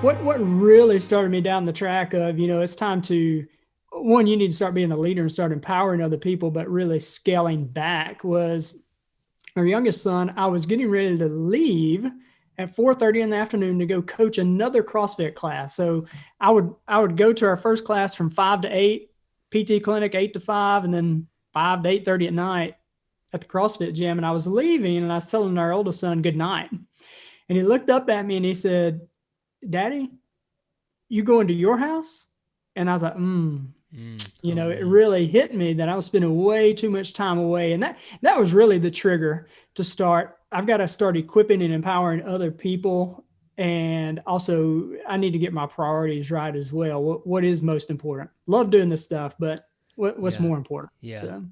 What really started me down the track of, it's time to, one, you need to start being a leader and start empowering other people, but really scaling back was our youngest son. I was getting ready to leave at 4:30 in the afternoon to go coach another CrossFit class. So I would go to our first class from 5 to 8, PT clinic 8 to 5, and then 5 to 8:30 at night at the CrossFit gym. And I was leaving and I was telling our oldest son good night. And he looked up at me and he said, "Daddy, you going to your house?" And I was like, it really hit me that I was spending way too much time away. And that was really the trigger to start. I've got to start equipping and empowering other people. And also I need to get my priorities right as well. What is most important? Love doing this stuff, but what's more important? Yeah. So,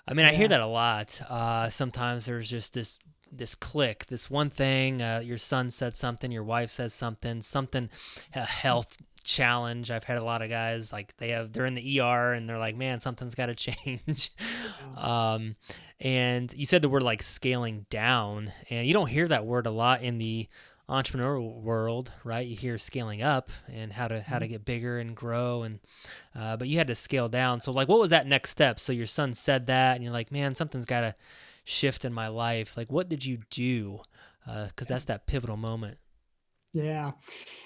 I mean, I hear that a lot. Sometimes there's just this click, this one thing, your son said something, your wife says something, a health challenge. I've had a lot of guys like they're in the ER and they're like, man, something's got to change. And you said the word like scaling down, and you don't hear that word a lot in the entrepreneurial world, right? You hear scaling up and how to get bigger and grow, and but you had to scale down. So like, what was that next step? So your son said that, and you're like, man, something's got to shift in my life. Like, what did you do? Because that's that pivotal moment. Yeah.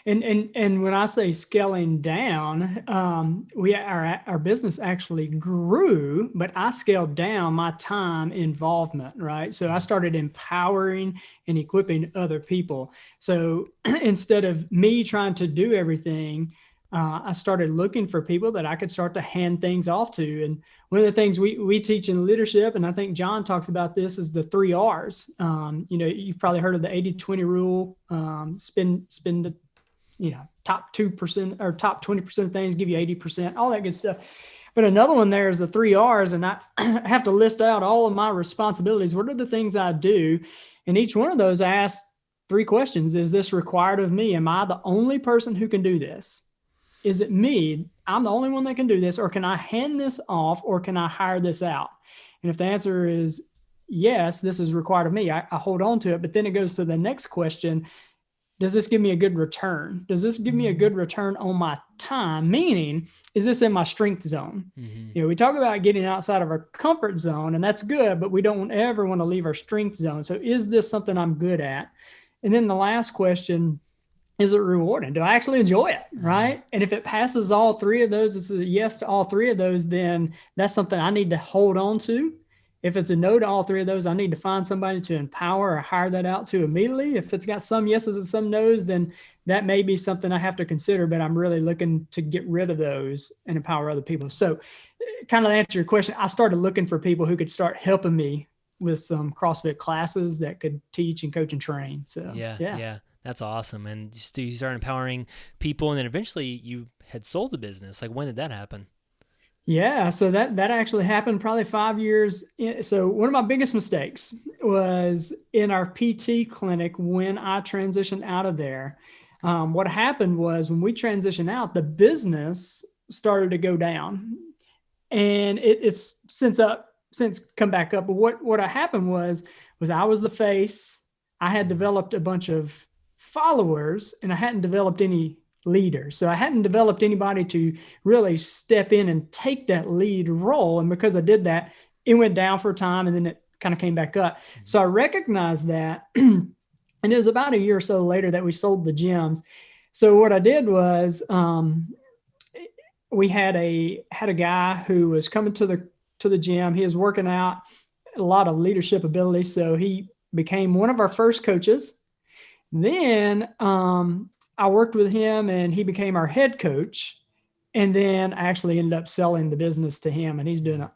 And when I say scaling down, our business actually grew, but I scaled down my time involvement, right? So I started empowering and equipping other people. So instead of me trying to do everything, I started looking for people that I could start to hand things off to. And one of the things we teach in leadership, and I think John talks about this, is the 3 R's. You've probably heard of the 80-20 rule. Spend the top 2% or top 20% of things, give you 80%, all that good stuff. But another one there is the 3 R's, and I have to list out all of my responsibilities. What are the things I do? And each one of those I ask 3 questions. Is this required of me? Am I the only person who can do this? Is it me? I'm the only one that can do this, or can I hand this off, or can I hire this out? And if the answer is yes, this is required of me, I hold on to it. But then it goes to the next question. Does this give me a good return? Does this give me a good return on my time? Meaning, is this in my strength zone? Mm-hmm. We talk about getting outside of our comfort zone, and that's good, but we don't ever want to leave our strength zone. So is this something I'm good at? And then the last question, is it rewarding? Do I actually enjoy it? Right. And if it passes all 3 of those, it's a yes to all 3 of those, then that's something I need to hold on to. If it's a no to all 3 of those, I need to find somebody to empower or hire that out to immediately. If it's got some yeses and some nos, then that may be something I have to consider, but I'm really looking to get rid of those and empower other people. So kind of to answer your question, I started looking for people who could start helping me with some CrossFit classes that could teach and coach and train. So yeah. That's awesome. And you started empowering people, and then eventually you had sold the business. Like, when did that happen? Yeah, so that actually happened probably 5 years. So one of my biggest mistakes was in our PT clinic when I transitioned out of there. What happened was when we transitioned out, the business started to go down, and it's since come back up. But what happened was I was the face. I had developed a bunch of followers, and I hadn't developed any leaders. So I hadn't developed anybody to really step in and take that lead role. And because I did that, it went down for a time and then it kind of came back up. So I recognized that. And it was about a year or so later that we sold the gyms. So what I did was we had a guy who was coming to the gym. He was working out, a lot of leadership ability. So he became one of our first coaches. Then I worked with him and he became our head coach. And then I actually ended up selling the business to him, and he's doing a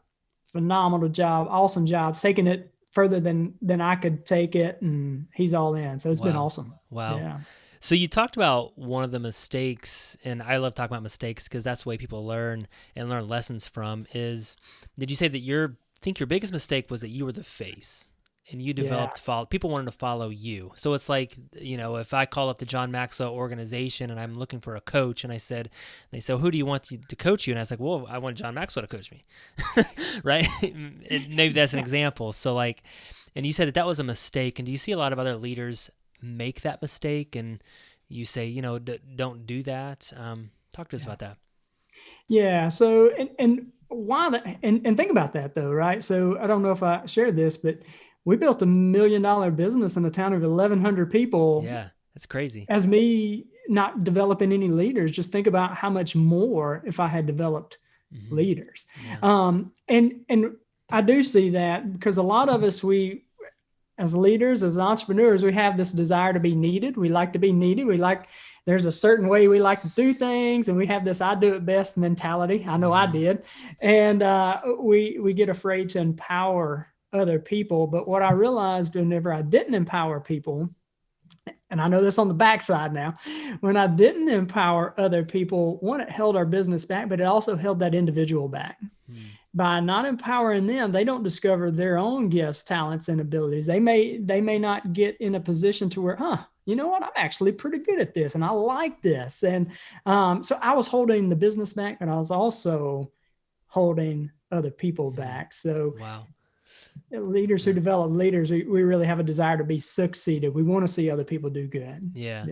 phenomenal job, awesome job, taking it further than I could take it. And he's all in. So it's been awesome. Wow. Yeah. So you talked about one of the mistakes, and I love talking about mistakes because that's the way people learn and learn lessons from, did you say that your biggest mistake was that you were the face? And you developed people wanted to follow you. So it's like, if I call up the John Maxwell organization and I'm looking for a coach, and they said, who do you want to coach you? And I was like, well, I want John Maxwell to coach me. Right? And maybe that's an example. So and you said that was a mistake. And do you see a lot of other leaders make that mistake? And you say, don't do that. Talk to us about that. Yeah. So, and why that, and think about that though, right? So I don't know if I shared this, but we built $1 million business in a town of 1,100 people Yeah, that's crazy. as me not developing any leaders. Just think about how much more if I had developed Mm-hmm. leaders. Yeah. And I do see that because a lot of us, as leaders, as entrepreneurs, we have this desire to be needed. We like to be needed. There's a certain way we like to do things, and we have this "I do it best" mentality. I know I did, and we get afraid to empower other people. But what I realized whenever I didn't empower people, and I know this on the backside now, when I didn't empower other people, one, it held our business back, but it also held that individual back. By not empowering them, they don't discover their own gifts, talents, and abilities. They may not get in a position to where, you know what, I'm actually pretty good at this and I like this. And so I was holding the business back, but I was also holding other people back. So Wow. Leaders who develop leaders, we really have a desire to be succeeded. We want to see other people do good. Yeah.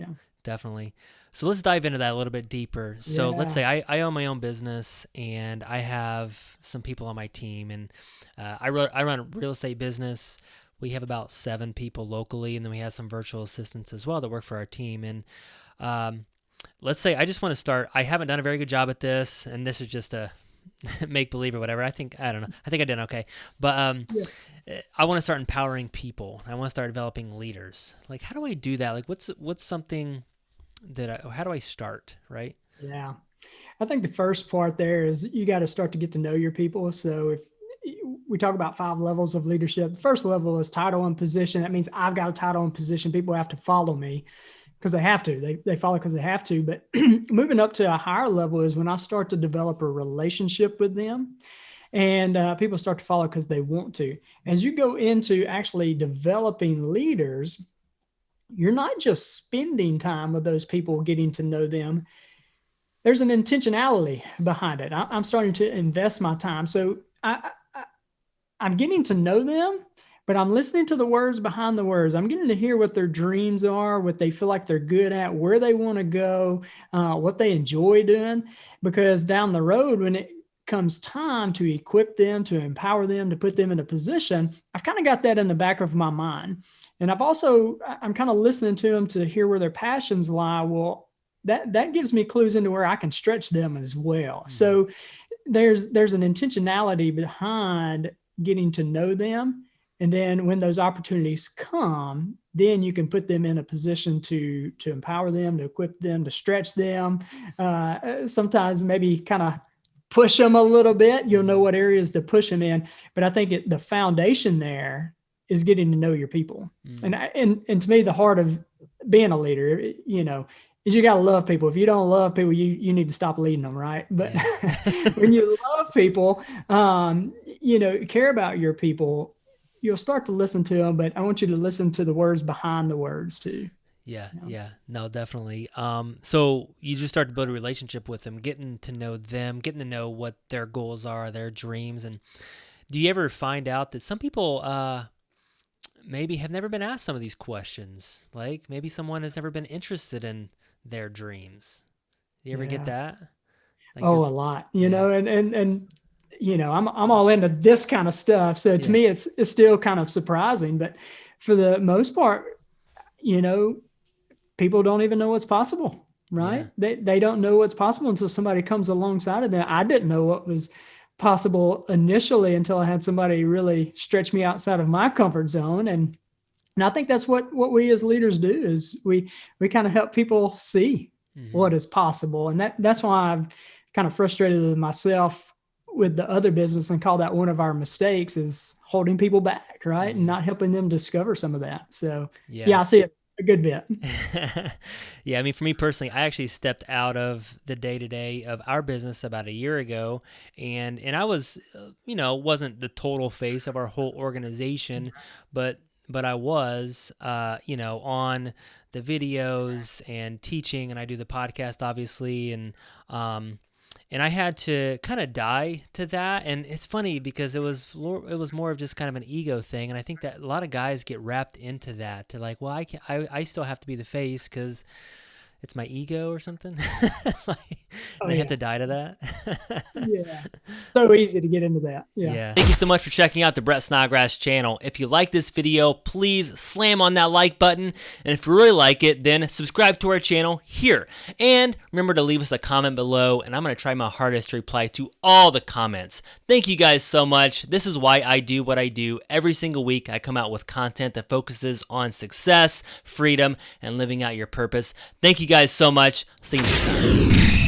Definitely. So let's dive into that a little bit deeper. So let's say I own my own business and I have some people on my team, and I run a real estate business. We have about 7 people locally, and then we have some virtual assistants as well that work for our team. And let's say I just want to start. I haven't done a very good job at this, and this is just a make believe or whatever. I don't know. I think I did okay. But I want to start empowering people. I want to start developing leaders. Like, how do I do that? Like, what's something how do I start, right? Yeah. I think the first part there is you got to start to get to know your people. So if we talk about 5 levels of leadership, the first level is title and position. That means I've got a title and position. People have to follow me because they have to. They follow because they have to. But moving up to a higher level is when I start to develop a relationship with them. And people start to follow because they want to. As you go into actually developing leaders, you're not just spending time with those people, getting to know them. There's an intentionality behind it. I'm starting to invest my time. So I'm getting to know them, but I'm listening to the words behind the words. I'm getting to hear what their dreams are, what they feel like they're good at, where they want to go, what they enjoy doing. Because down the road, when it comes time to equip them, to empower them, to put them in a position, I've kind of got that in the back of my mind. And I'm kind of listening to them to hear where their passions lie. Well, that gives me clues into where I can stretch them as well. Mm-hmm. So there's an intentionality behind getting to know them. And then when those opportunities come, then you can put them in a position to empower them, to equip them, to stretch them. Sometimes maybe kind of push them a little bit. You'll know what areas to push them in. But I think the foundation there is getting to know your people. Mm. And to me, the heart of being a leader, is you got to love people. If you don't love people, you need to stop leading them, right? But when you love people, care about your people, you'll start to listen to them. But I want you to listen to the words behind the words too. Yeah. No, definitely. So you just start to build a relationship with them, getting to know what their goals are, their dreams. And do you ever find out that some people maybe have never been asked some of these questions? Like maybe someone has never been interested in their dreams. Do you ever get that? Like a lot, know, and I'm all into this kind of stuff. So to me, it's still kind of surprising, but for the most part, people don't even know what's possible, right? Yeah. They don't know what's possible until somebody comes alongside of them. I didn't know what was possible initially until I had somebody really stretch me outside of my comfort zone. And I think that's what we as leaders do is we kind of help people see what is possible. And that's why I've kind of frustrated with myself with the other business and call that one of our mistakes is holding people back, right? And not helping them discover some of that. So I see it a good bit. Yeah. I mean, for me personally, I actually stepped out of the day-to-day of our business about a year ago. And I was, wasn't the total face of our whole organization, but I was, on the videos and teaching, and I do the podcast obviously. And I had to kind of die to that. And it's funny because it was more of just kind of an ego thing. And I think that a lot of guys get wrapped into that to like, well, I still have to be the face because, it's my ego or something. Like, Oh, and I have yeah. to die to that. Yeah. So easy to get into that. Yeah. Yeah. Thank you so much for checking out the Brett Snodgrass channel. If you like this video, please slam on that like button. And if you really like it, then subscribe to our channel here. And remember to leave us a comment below, and I'm going to try my hardest to reply to all the comments. Thank you guys so much. This is why I do what I do. Every single week, I come out with content that focuses on success, freedom, and living out your purpose. Thank you guys so much. See you next time.